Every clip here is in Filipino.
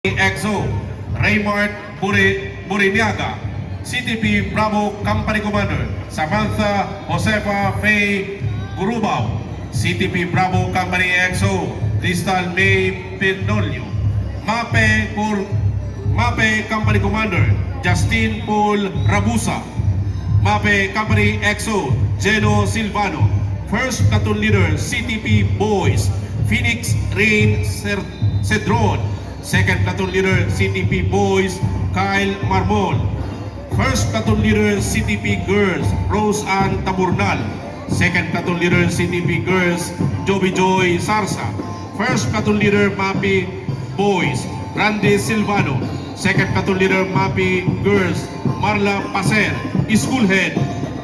EXO Raymart Buriniaga, CTP Bravo Company Commander Samantha Josefa Faye Gurubao, CTP Bravo Company EXO Crystal May Pinolio, MAPE Company Commander Justin Paul Rabusa, MAPE Company EXO Geno Silvano, First Platoon Leader CTP Boys Phoenix Rain Cedron, Second Platoon Leader CTP Boys Kyle Marmol, First Platoon Leader CTP Girls Rose Ann Taburnal, Second Platoon Leader CTP Girls Joby Joy Sarsa, First Platoon Leader MAPE Boys Randy Silvano, Second Platoon Leader MAPE Girls Marla Paser, School Head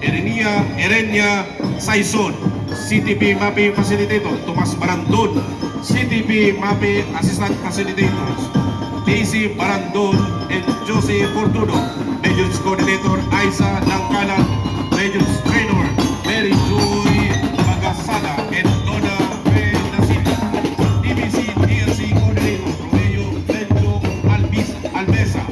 Erenia Saison, CTP MAPE Facilitator Tomas Barandon, CTP MAPE Assistant Facilitators Daisy Barandon and Josie Fortuno, Majors Coordinator Aiza Langkalan, Majors Trainer Mary Joy Magasada and Donna Pedacita, DBC DLC Coordinator Romeo Benjo Albesa,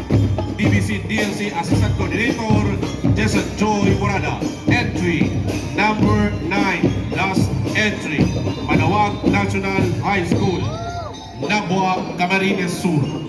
DBC DLC Assistant Coordinator Jason Joy Morada. Entry number 9, last entry, Malawag National High School, Nabua, Camarines Sur.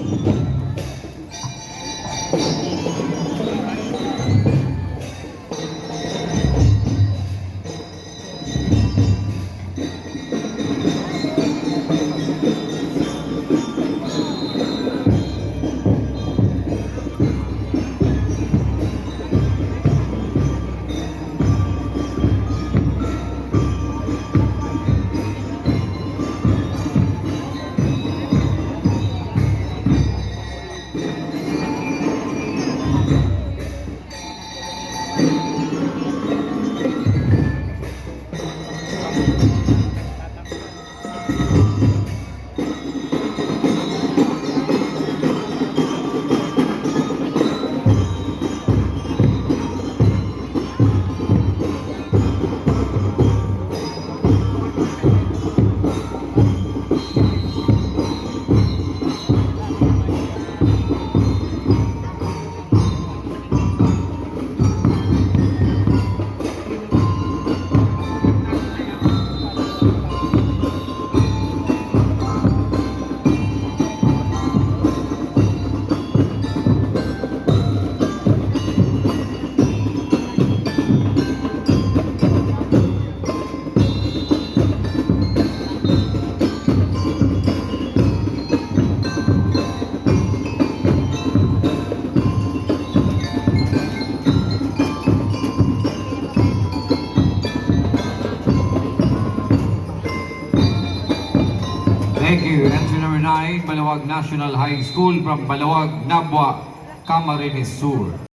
Thank you. Entry number 9, Malawag National High School from Malawag, Nabua, Camarines Sur.